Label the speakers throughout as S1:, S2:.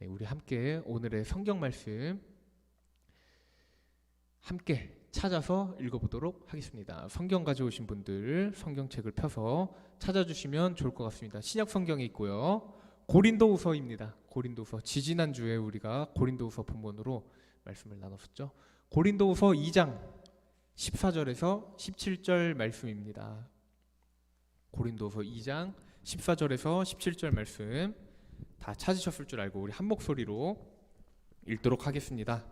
S1: 네, 우리 함께 오늘의 성경 말씀 함께 찾아서 읽어보도록 하겠습니다. 성경 가져오신 분들 성경책을 펴서 찾아주시면 좋을 것 같습니다. 신약 성경에 있고요. 고린도후서입니다. 고린도후서, 지지난주에 우리가 고린도후서 본문으로 말씀을 나눴었죠. 고린도후서 2장 14절에서 17절 말씀입니다. 고린도후서 2장 14절에서 17절 말씀 다 찾으셨을 줄 알고 우리 한 목소리로 읽도록 하겠습니다.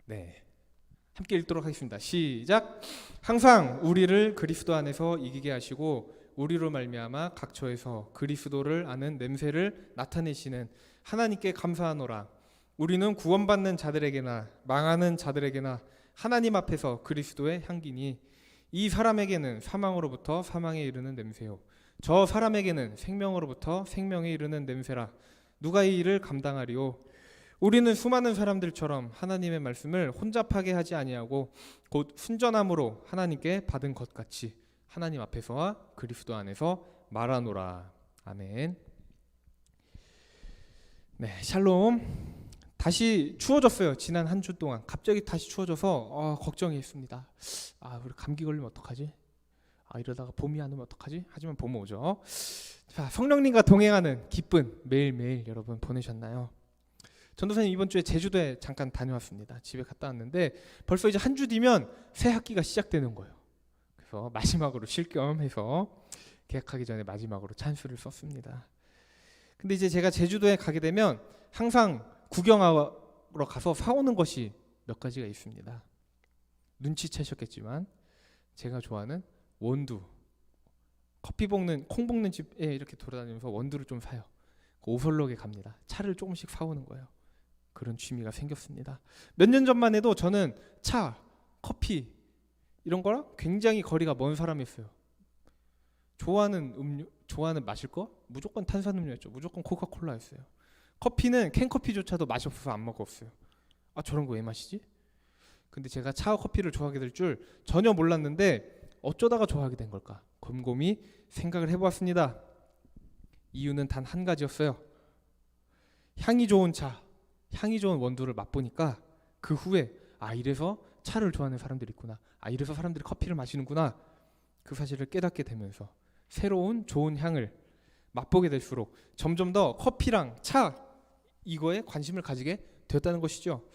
S1: 네, 함께 읽도록 하겠습니다. 시작. 항상 우리를 그리스도 안에서 이기게 하시고 우리로 말미암아 각처에서 그리스도를 아는 냄새를 나타내시는 하나님께 감사하노라. 우리는 구원받는 자들에게나 망하는 자들에게나 하나님 앞에서 그리스도의 향기니 이 사람에게는 사망으로부터 사망에 이르는 냄새요 저 사람에게는 생명으로부터 생명에 이르는 냄새라. 누가 이 일을 감당하리요? 우리는 수많은 사람들처럼 하나님의 말씀을 혼잡하게 하지 아니하고 곧 순전함으로 하나님께 받은 것 같이 하나님 앞에서와 그리스도 안에서 말하노라. 아멘. 네, 샬롬. 다시 추워졌어요. 지난 한 주 동안 갑자기 다시 추워져서 걱정이 있습니다. 우리 감기 걸리면 어떡하지? 이러다가 봄이 안 오면 어떡하지? 하지만 봄 오죠. 자, 성령님과 동행하는 기쁜 매일매일 여러분 보내셨나요? 전도사님 이번 주에 제주도에 잠깐 다녀왔습니다. 집에 갔다 왔는데 벌써 이제 한 주 뒤면 새 학기가 시작되는 거예요. 그래서 마지막으로 쉴 겸 해서 계약하기 전에 마지막으로 찬스를 썼습니다. 근데 이제 제가 제주도에 가게 되면 항상 구경하러 가서 사오는 것이 몇 가지가 있습니다. 눈치채셨겠지만 제가 좋아하는 원두, 커피 볶는, 콩 볶는 집에 이렇게 돌아다니면서 원두를 좀 사요. 오설록에 갑니다. 차를 조금씩 사오는 거예요. 그런 취미가 생겼습니다. 몇 년 전만 해도 저는 차, 커피 이런 거랑 굉장히 거리가 먼 사람이었어요. 좋아하는 마실 거 무조건 탄산음료였죠. 무조건 코카콜라였어요. 커피는 캔커피조차도 맛이 없어서 안 먹었어요. 저런 거 왜 마시지? 근데 제가 차와 커피를 좋아하게 될 줄 전혀 몰랐는데 어쩌다가 좋아하게 된 걸까? 곰곰이 생각을 해보았습니다. 이유는 단 한 가지였어요. 향이 좋은 차, 향이 좋은 원두를 맛보니까 그 후에 이래서 차를 좋아하는 사람들이 있구나. 이래서 사람들이 커피를 마시는구나. 그 사실을 깨닫게 되면서 새로운 좋은 향을 맛보게 될수록 점점 더 커피랑 차 이거에 관심을 가지게 되었다는 것이죠.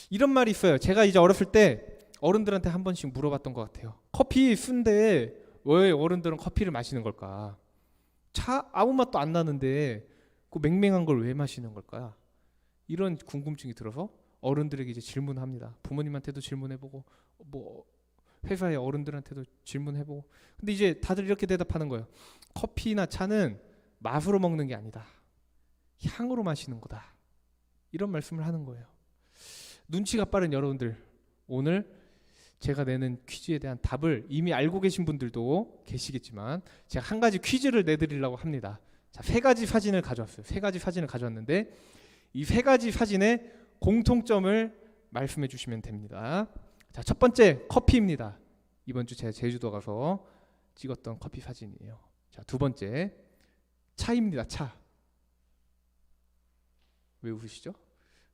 S1: 이런 말이 있어요. 제가 이제 어렸을 때 어른들한테 한 번씩 물어봤던 것 같아요. 커피 쓴데 왜 어른들은 커피를 마시는 걸까? 차 아무 맛도 안 나는데 그 맹맹한 걸 왜 마시는 걸까? 이런 궁금증이 들어서 어른들에게 이제 질문합니다. 부모님한테도 질문해보고 뭐 회사의 어른들한테도 질문해보고. 근데 이제 다들 이렇게 대답하는 거예요. 커피나 차는 맛으로 먹는 게 아니다. 향으로 마시는 거다. 이런 말씀을 하는 거예요. 눈치가 빠른 여러분들, 오늘 제가 내는 퀴즈에 대한 답을 이미 알고 계신 분들도 계시겠지만 제가 한 가지 퀴즈를 내드리려고 합니다. 자, 세 가지 사진을 가져왔어요. 세 가지 사진을 가져왔는데 이 세 가지 사진의 공통점을 말씀해 주시면 됩니다. 자, 첫 번째 커피입니다. 이번 주 제가 제주도 가서 찍었던 커피 사진이에요. 자, 두 번째 차입니다. 차. 왜 웃으시죠?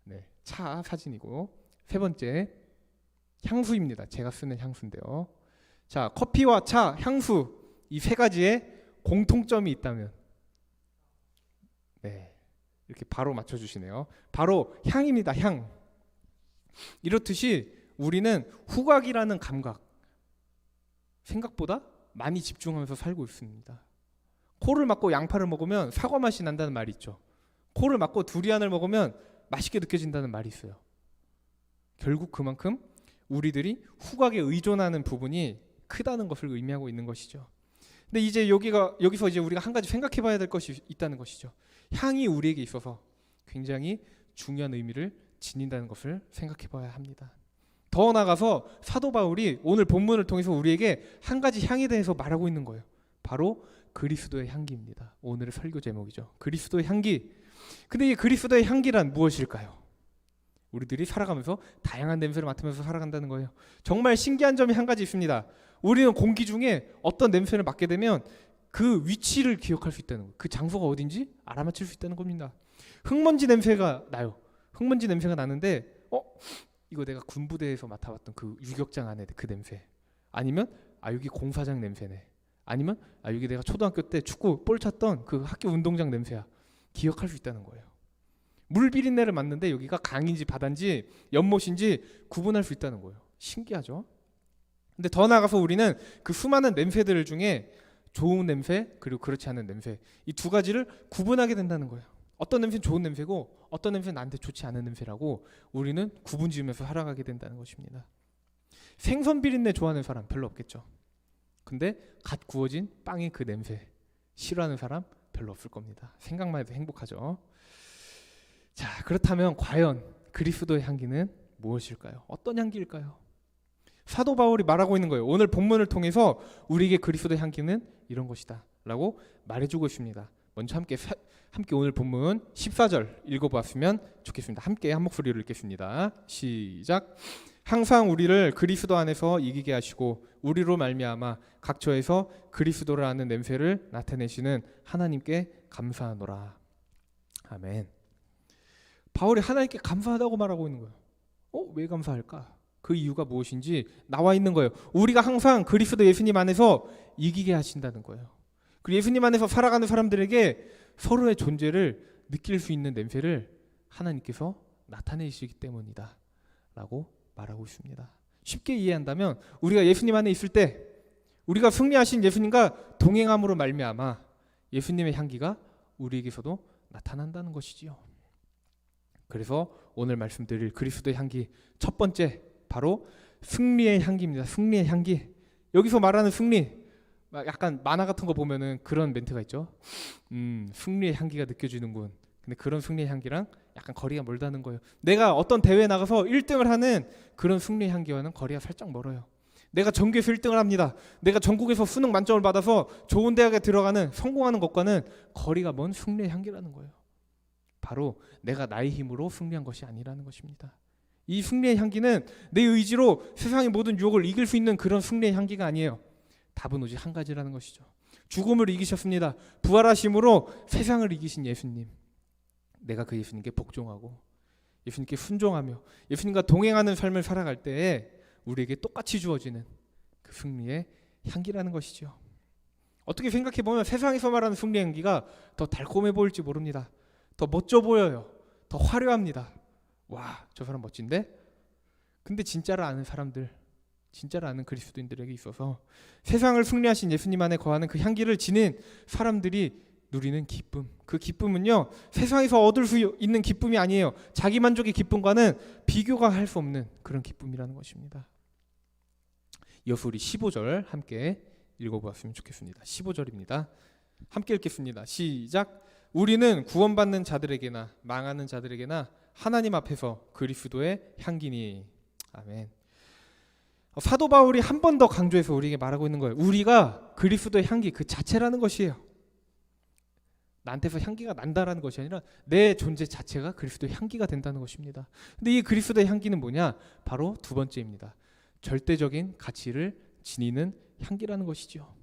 S1: 네, 차 사진이고, 세 번째 향수입니다. 제가 쓰는 향수인데요. 자, 커피와 차, 향수 이 세 가지의 공통점이 있다면 네, 이렇게 바로 맞춰주시네요. 바로 향입니다. 향. 이렇듯이 우리는 후각이라는 감각 생각보다 많이 집중하면서 살고 있습니다. 코를 막고 양파를 먹으면 사과 맛이 난다는 말이 있죠. 코를 막고 두리안을 먹으면 맛있게 느껴진다는 말이 있어요. 결국 그만큼 우리들이 후각에 의존하는 부분이 크다는 것을 의미하고 있는 것이죠. 근데 이제 여기서 이제 우리가 한 가지 생각해봐야 될 것이 있다는 것이죠. 향이 우리에게 있어서 굉장히 중요한 의미를 지닌다는 것을 생각해봐야 합니다. 더 나아가서 사도 바울이 오늘 본문을 통해서 우리에게 한 가지 향에 대해서 말하고 있는 거예요. 바로 그리스도의 향기입니다. 오늘의 설교 제목이죠. 그리스도의 향기. 근데 이 그리스도의 향기란 무엇일까요? 우리들이 살아가면서 다양한 냄새를 맡으면서 살아간다는 거예요. 정말 신기한 점이 한 가지 있습니다. 우리는 공기 중에 어떤 냄새를 맡게 되면 그 위치를 기억할 수 있다는 거예요. 그 장소가 어딘지 알아맞힐 수 있다는 겁니다. 흙먼지 냄새가 나요. 흙먼지 냄새가 나는데 이거 내가 군부대에서 맡아봤던 그 유격장 안에 그 냄새. 아니면 여기 공사장 냄새네. 아니면 여기 내가 초등학교 때 축구 볼 찼던 그 학교 운동장 냄새야. 기억할 수 있다는 거예요. 물 비린내를 맡는데 여기가 강인지 바다인지 연못인지 구분할 수 있다는 거예요. 신기하죠? 근데 더 나아가서 우리는 그 수많은 냄새들 중에 좋은 냄새 그리고 그렇지 않은 냄새, 이 두 가지를 구분하게 된다는 거예요. 어떤 냄새는 좋은 냄새고 어떤 냄새는 나한테 좋지 않은 냄새라고 우리는 구분 지으면서 살아가게 된다는 것입니다. 생선 비린내 좋아하는 사람 별로 없겠죠. 근데 갓 구워진 빵의 그 냄새 싫어하는 사람 별로 없을 겁니다. 생각만 해도 행복하죠. 자, 그렇다면 과연 그리스도의 향기는 무엇일까요? 어떤 향기일까요? 사도 바울이 말하고 있는 거예요. 오늘 본문을 통해서 우리에게 그리스도의 향기는 이런 것이다 라고 말해주고 있습니다. 먼저 함께 오늘 본문 14절 읽어보았으면 좋겠습니다. 함께 한 목소리로 읽겠습니다. 시작. 항상 우리를 그리스도 안에서 이기게 하시고 우리로 말미암아 각처에서 그리스도를 아는 냄새를 나타내시는 하나님께 감사하노라. 아멘. 바울이 하나님께 감사하다고 말하고 있는 거예요. 왜 감사할까? 그 이유가 무엇인지 나와 있는 거예요. 우리가 항상 그리스도 예수님 안에서 이기게 하신다는 거예요. 그리고 예수님 안에서 살아가는 사람들에게 서로의 존재를 느낄 수 있는 냄새를 하나님께서 나타내시기 때문이다 라고 말하고 있습니다. 쉽게 이해한다면 우리가 예수님 안에 있을 때 우리가 승리하신 예수님과 동행함으로 말미암아 예수님의 향기가 우리에게서도 나타난다는 것이지요. 그래서 오늘 말씀드릴 그리스도의 향기 첫 번째 바로 승리의 향기입니다. 승리의 향기. 여기서 말하는 승리, 약간 만화 같은 거 보면은 그런 멘트가 있죠. 승리의 향기가 느껴지는군. 근데 그런 승리의 향기랑 약간 거리가 멀다는 거예요. 내가 어떤 대회에 나가서 1등을 하는 그런 승리의 향기와는 거리가 살짝 멀어요. 내가 전교에서 1등을 합니다. 내가 전국에서 수능 만점을 받아서 좋은 대학에 들어가는 성공하는 것과는 거리가 먼 승리의 향기라는 거예요. 바로 내가 나의 힘으로 승리한 것이 아니라는 것입니다. 이 승리의 향기는 내 의지로 세상의 모든 유혹을 이길 수 있는 그런 승리의 향기가 아니에요. 답은 오직 한 가지라는 것이죠. 죽음을 이기셨습니다. 부활하심으로 세상을 이기신 예수님. 내가 그 예수님께 복종하고 예수님께 순종하며 예수님과 동행하는 삶을 살아갈 때에 우리에게 똑같이 주어지는 그 승리의 향기라는 것이죠. 어떻게 생각해 보면 세상에서 말하는 승리의 향기가 더 달콤해 보일지 모릅니다. 더 멋져 보여요. 더 화려합니다. 와, 저 사람 멋진데? 근데 진짜를 아는 사람들, 진짜를 아는 그리스도인들에게 있어서 세상을 승리하신 예수님 안에 거하는 그 향기를 지닌 사람들이 누리는 기쁨, 그 기쁨은요 세상에서 얻을 수 있는 기쁨이 아니에요. 자기 만족의 기쁨과는 비교가 할 수 없는 그런 기쁨이라는 것입니다. 이어서 우리 15절 함께 읽어보았으면 좋겠습니다. 15절입니다. 함께 읽겠습니다. 시작. 우리는 구원받는 자들에게나 망하는 자들에게나 하나님 앞에서 그리스도의 향기니. 아멘. 사도 바울이 한 번 더 강조해서 우리에게 말하고 있는 거예요. 우리가 그리스도의 향기 그 자체라는 것이에요. 나한테서 향기가 난다라는 것이 아니라 내 존재 자체가 그리스도의 향기가 된다는 것입니다. 근데 이 그리스도의 향기는 뭐냐? 바로 두 번째입니다. 절대적인 가치를 지니는 향기라는 것이죠.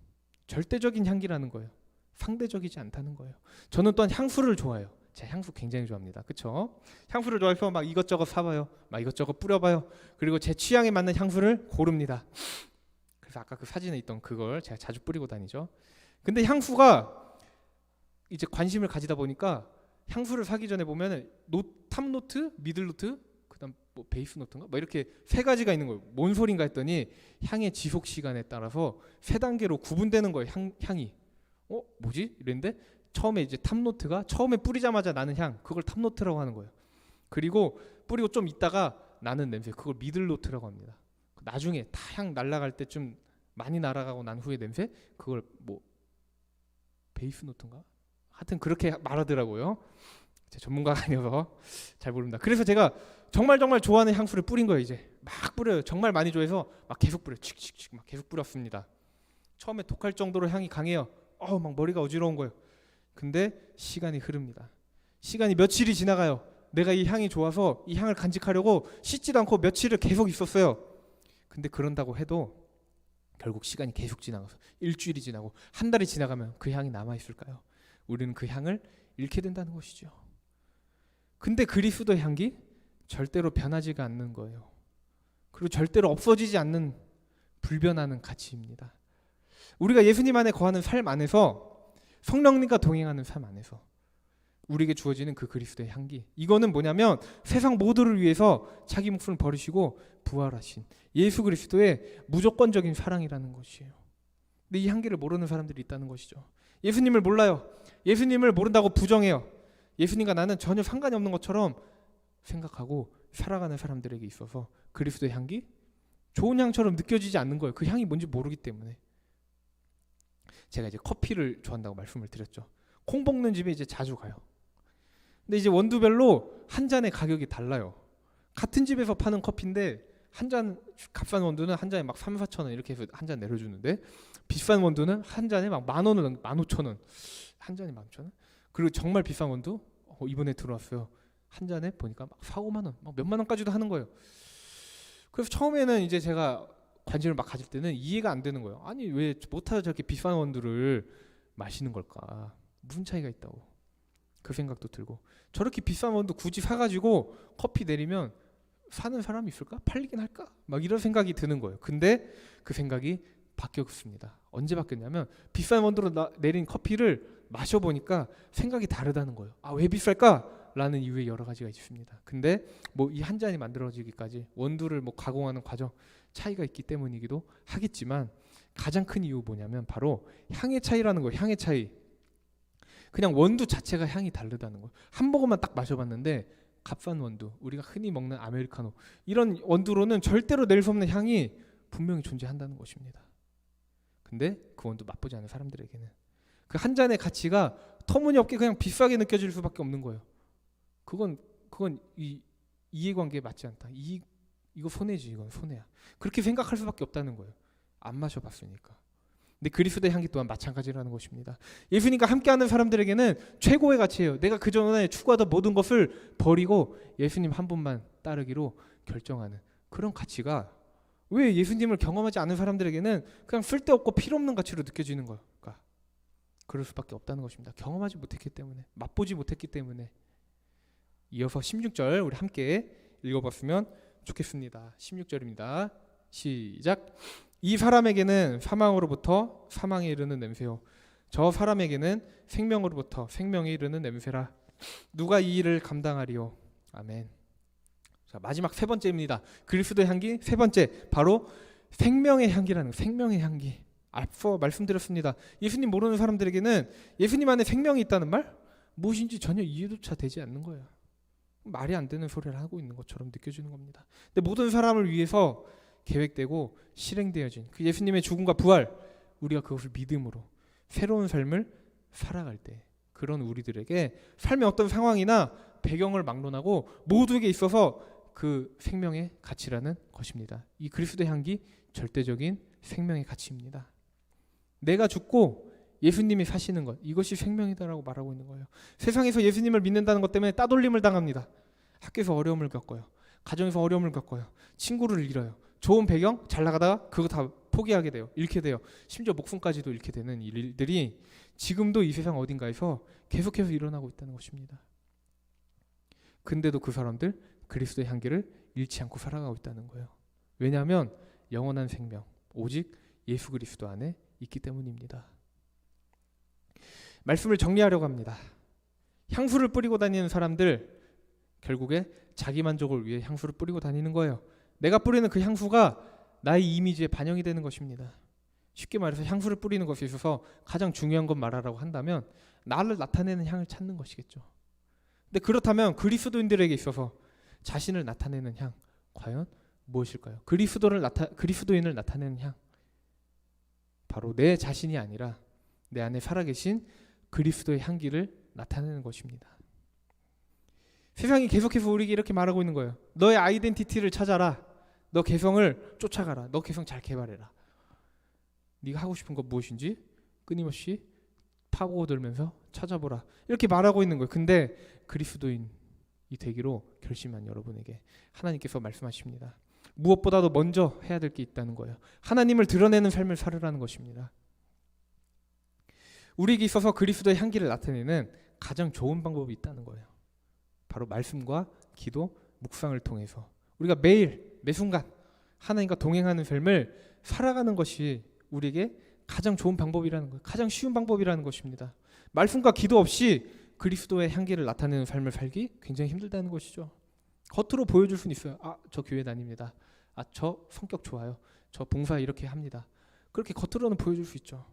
S1: 절대적인 향기라는 거예요. 상대적이지 않다는 거예요. 저는 또한 향수를 좋아해요. 제가 향수 굉장히 좋아합니다. 그렇죠? 향수를 좋아해서 막 이것저것 사봐요. 막 이것저것 뿌려봐요. 그리고 제 취향에 맞는 향수를 고릅니다. 그래서 아까 그 사진에 있던 그걸 제가 자주 뿌리고 다니죠. 근데 향수가 이제 관심을 가지다 보니까 향수를 사기 전에 보면 탑노트, 미들노트, 그다음 뭐 베이스 노트인가? 뭐 이렇게 세 가지가 있는 거예요. 뭔 소린가 했더니 향의 지속 시간에 따라서 세 단계로 구분되는 거예요. 향이. 뭐지? 이랬는데 처음에 이제 탑노트가 처음에 뿌리자마자 나는 향, 그걸 탑노트라고 하는 거예요. 그리고 뿌리고 좀 있다가 나는 냄새, 그걸 미들노트라고 합니다. 나중에 다 향 날아갈 때 좀 많이 날아가고 난 후에 냄새, 그걸 뭐 베이스 노트인가? 하여튼 그렇게 말하더라고요. 제 전문가가 아니어서 잘 모릅니다. 그래서 제가 정말 좋아하는 향수를 뿌린 거예요. 이제 막 뿌려요. 정말 많이 좋아해서 막 계속 뿌려요. 칙칙칙 막 계속 뿌렸습니다. 처음에 독할 정도로 향이 강해요. 막 머리가 어지러운 거예요. 근데 시간이 흐릅니다. 시간이 며칠이 지나가요. 내가 이 향이 좋아서 이 향을 간직하려고 씻지도 않고 며칠을 계속 있었어요. 근데 그런다고 해도 결국 시간이 계속 지나가서 일주일이 지나고 한 달이 지나가면 그 향이 남아있을까요? 우리는 그 향을 잃게 된다는 것이죠. 근데 그리스도의 향기 절대로 변하지가 않는 거예요. 그리고 절대로 없어지지 않는 불변하는 가치입니다. 우리가 예수님 안에 거하는 삶 안에서, 성령님과 동행하는 삶 안에서 우리에게 주어지는 그 그리스도의 향기, 이거는 뭐냐면 세상 모두를 위해서 자기 목숨을 버리시고 부활하신 예수 그리스도의 무조건적인 사랑이라는 것이에요. 근데 이 향기를 모르는 사람들이 있다는 것이죠. 예수님을 몰라요. 예수님을 모른다고 부정해요. 예수님과 나는 전혀 상관이 없는 것처럼 생각하고 살아가는 사람들에게 있어서 그리스도의 향기, 좋은 향처럼 느껴지지 않는 거예요. 그 향이 뭔지 모르기 때문에. 제가 이제 커피를 좋아한다고 말씀을 드렸죠. 콩 볶는 집에 이제 자주 가요. 근데 이제 원두별로 한 잔의 가격이 달라요. 같은 집에서 파는 커피인데 한 잔, 값싼 원두는 한 잔에 막 3, 4천 원 이렇게 해서 한 잔 내려주는데, 비싼 원두는 한 잔에 막 10,000원, 15,000원, 한 잔에 15,000원. 그리고 정말 비싼 원두 이번에 들어왔어요. 한 잔에 보니까 막 4, 5만 원, 막 몇만 원까지도 하는 거예요. 그래서 처음에는 이제 제가 관심을 막 가질 때는 이해가 안 되는 거예요. 아니 왜 못하러 저렇게 비싼 원두를 마시는 걸까? 무슨 차이가 있다고. 그 생각도 들고, 저렇게 비싼 원두 굳이 사가지고 커피 내리면 사는 사람이 있을까? 팔리긴 할까? 막 이런 생각이 드는 거예요. 근데 그 생각이 바뀌었습니다. 언제 바뀌었냐면 비싼 원두로 내린 커피를 마셔보니까 생각이 다르다는 거예요. 아, 왜 비쌀까? 라는 이유에 여러 가지가 있습니다. 근데 뭐 이 한 잔이 만들어지기까지 원두를 뭐 가공하는 과정 차이가 있기 때문이기도 하겠지만, 가장 큰 이유 뭐냐면 바로 향의 차이라는 거예요. 향의 차이. 그냥 원두 자체가 향이 다르다는 거예요. 한 모금만 딱 마셔봤는데 값싼 원두, 우리가 흔히 먹는 아메리카노, 이런 원두로는 절대로 낼 수 없는 향이 분명히 존재한다는 것입니다. 근데 그 원두 맛보지 않은 사람들에게는 그 한 잔의 가치가 터무니없게 그냥 비싸게 느껴질 수밖에 없는 거예요. 그건 이 이해관계에 맞지 않다. 이거 손해지, 이건 손해야. 그렇게 생각할 수밖에 없다는 거예요. 안 마셔봤으니까. 근데 그리스도의 향기 또한 마찬가지라는 것입니다. 예수님과 함께하는 사람들에게는 최고의 가치예요. 내가 그 전에 추구하던 모든 것을 버리고 예수님 한 분만 따르기로 결정하는 그런 가치가, 왜 예수님을 경험하지 않은 사람들에게는 그냥 쓸데없고 필요없는 가치로 느껴지는 걸까? 그럴 수밖에 없다는 것입니다. 경험하지 못했기 때문에, 맛보지 못했기 때문에. 이어서 16절 우리 함께 읽어봤으면 좋겠습니다. 16절입니다. 시작. 이 사람에게는 사망으로부터 사망에 이르는 냄새요, 저 사람에게는 생명으로부터 생명에 이르는 냄새라. 누가 이 일을 감당하리요? 아멘. 자, 마지막 세 번째입니다. 그리스도의 향기 세 번째, 바로 생명의 향기라는, 생명의 향기. 앞서 말씀드렸습니다. 예수님 모르는 사람들에게는 예수님 안에 생명이 있다는 말, 무엇인지 전혀 이해조차 되지 않는 거예요. 말이 안 되는 소리를 하고 있는 것처럼 느껴지는 겁니다. 근데 모든 사람을 위해서 계획되고 실행되어진 그 예수님의 죽음과 부활, 우리가 그것을 믿음으로 새로운 삶을 살아갈 때, 그런 우리들에게 삶의 어떤 상황이나 배경을 막론하고 모두에게 있어서 그 생명의 가치라는 것입니다. 이 그리스도의 향기 절대적인 생명의 가치입니다. 내가 죽고 예수님이 사시는 것, 이것이 생명이다라고 말하고 있는 거예요. 세상에서 예수님을 믿는다는 것 때문에 따돌림을 당합니다. 학교에서 어려움을 겪어요. 가정에서 어려움을 겪어요. 친구를 잃어요. 좋은 배경 잘 나가다가 그거 다 포기하게 돼요. 잃게 돼요. 심지어 목숨까지도 잃게 되는 일들이 지금도 이 세상 어딘가에서 계속해서 일어나고 있다는 것입니다. 근데도 그 사람들 그리스도의 향기를 잃지 않고 살아가고 있다는 거예요. 왜냐하면 영원한 생명 오직 예수 그리스도 안에 있기 때문입니다. 말씀을 정리하려고 합니다. 향수를 뿌리고 다니는 사람들, 결국에 자기 만족을 위해 향수를 뿌리고 다니는 거예요. 내가 뿌리는 그 향수가 나의 이미지에 반영이 되는 것입니다. 쉽게 말해서 향수를 뿌리는 것에 있어서 가장 중요한 것 말하라고 한다면 나를 나타내는 향을 찾는 것이겠죠. 근데 그렇다면 그리스도인들에게 있어서 자신을 나타내는 향, 과연 무엇일까요? 그리스도인을 나타내는 향, 바로 내 자신이 아니라 내 안에 살아계신 그리스도의 향기를 나타내는 것입니다. 세상이 계속해서 우리에게 이렇게 말하고 있는 거예요. 너의 아이덴티티를 찾아라. 너 개성을 쫓아가라. 너 개성 잘 개발해라. 네가 하고 싶은 것 무엇인지 끊임없이 파고들면서 찾아보라. 이렇게 말하고 있는 거예요. 근데 그리스도인이 되기로 결심한 여러분에게 하나님께서 말씀하십니다. 무엇보다도 먼저 해야 될 게 있다는 거예요. 하나님을 드러내는 삶을 살으라는 것입니다. 우리에게 있어서 그리스도의 향기를 나타내는 가장 좋은 방법이 있다는 거예요. 바로 말씀과 기도, 묵상을 통해서 우리가 매일 매순간 하나님과 동행하는 삶을 살아가는 것이 우리에게 가장 좋은 방법이라는 거예요. 가장 쉬운 방법이라는 것입니다. 말씀과 기도 없이 그리스도의 향기를 나타내는 삶을 살기 굉장히 힘들다는 것이죠. 겉으로 보여줄 수는 있어요. 저 교회 다닙니다. 저 성격 좋아요. 저 봉사 이렇게 합니다. 그렇게 겉으로는 보여줄 수 있죠.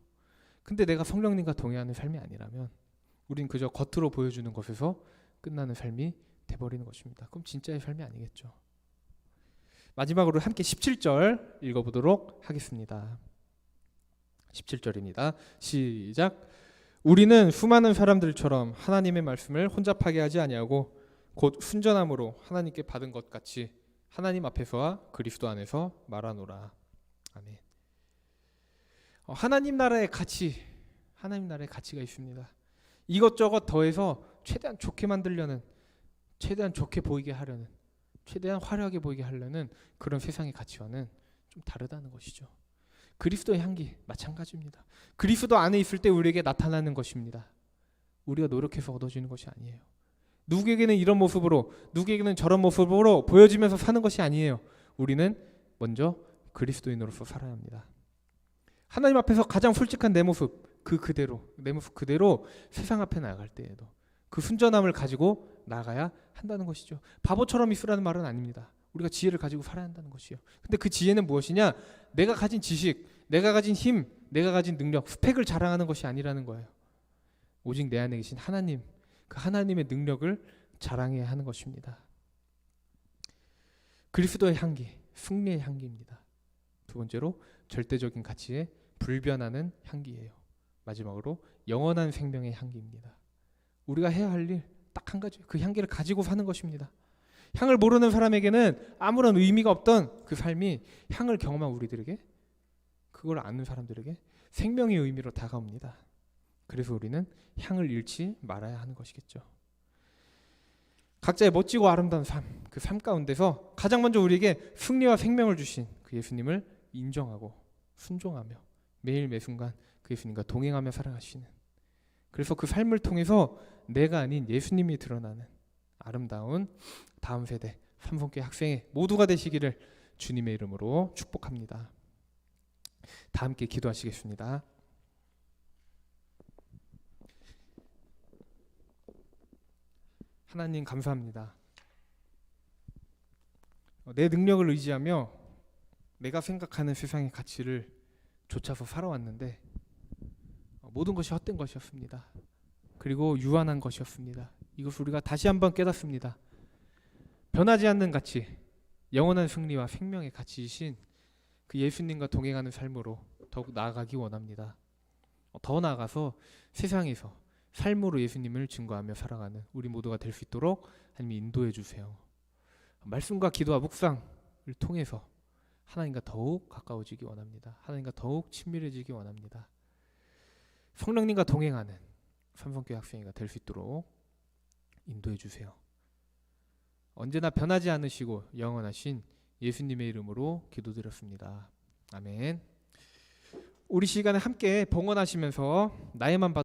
S1: 근데 내가 성령님과 동행하는 삶이 아니라면 우린 그저 겉으로 보여주는 것에서 끝나는 삶이 돼버리는 것입니다. 그럼 진짜의 삶이 아니겠죠. 마지막으로 함께 17절 읽어보도록 하겠습니다. 17절입니다. 시작. 우리는 수많은 사람들처럼 하나님의 말씀을 혼잡하게 하지 아니하고 곧 순전함으로 하나님께 받은 것 같이 하나님 앞에서와 그리스도 안에서 말하노라. 아멘. 하나님 나라의 가치, 하나님 나라의 가치가 있습니다. 이것저것 더해서 최대한 좋게 만들려는, 최대한 좋게 보이게 하려는, 최대한 화려하게 보이게 하려는 그런 세상의 가치와는 좀 다르다는 것이죠. 그리스도의 향기 마찬가지입니다. 그리스도 안에 있을 때 우리에게 나타나는 것입니다. 우리가 노력해서 얻어지는 것이 아니에요. 누구에게는 이런 모습으로, 누구에게는 저런 모습으로 보여지면서 사는 것이 아니에요. 우리는 먼저 그리스도인으로서 살아야 합니다. 하나님 앞에서 가장 솔직한 내 모습, 내 모습 그대로 세상 앞에 나아갈 때에도 그 순전함을 가지고 나가야 한다는 것이죠. 바보처럼 있으라는 말은 아닙니다. 우리가 지혜를 가지고 살아야 한다는 것이요. 근데 그 지혜는 무엇이냐? 내가 가진 지식, 내가 가진 힘, 내가 가진 능력, 스펙을 자랑하는 것이 아니라는 거예요. 오직 내 안에 계신 하나님, 그 하나님의 능력을 자랑해야 하는 것입니다. 그리스도의 향기, 승리의 향기입니다. 두 번째로 절대적인 가치에 불변하는 향기예요. 마지막으로 영원한 생명의 향기입니다. 우리가 해야 할 일 딱 한 가지, 그 향기를 가지고 사는 것입니다. 향을 모르는 사람에게는 아무런 의미가 없던 그 삶이 향을 경험한 우리들에게, 그걸 아는 사람들에게 생명의 의미로 다가옵니다. 그래서 우리는 향을 잃지 말아야 하는 것이겠죠. 각자의 멋지고 아름다운 삶, 그 삶 가운데서 가장 먼저 우리에게 승리와 생명을 주신 그 예수님을 인정하고 순종하며 매일 매순간 그 예수님과 동행하며 살아가시는, 그래서 그 삶을 통해서 내가 아닌 예수님이 드러나는 아름다운 다음 세대 삼성교회 학생의 모두가 되시기를 주님의 이름으로 축복합니다. 다 함께 기도하시겠습니다. 하나님 감사합니다. 내 능력을 의지하며 내가 생각하는 세상의 가치를 좇아서 살아왔는데 모든 것이 헛된 것이었습니다. 그리고 유한한 것이었습니다. 이것을 우리가 다시 한번 깨닫습니다. 변하지 않는 가치, 영원한 승리와 생명의 가치이신 그 예수님과 동행하는 삶으로 더욱 나아가기 원합니다. 더 나아가서 세상에서 삶으로 예수님을 증거하며 살아가는 우리 모두가 될 수 있도록 하나님 인도해 주세요. 말씀과 기도와 묵상을 통해서 하나님과 더욱 가까워지기 원합니다. 하나님과 더욱 친밀해지기 원합니다. 성령님과 동행하는 삼성교회 학생회가 될 수 있도록 인도해 주세요. 언제나 변하지 않으시고 영원하신 예수님의 이름으로 기도드렸습니다. 아멘. 우리 시간에 함께 봉헌하시면서 나에만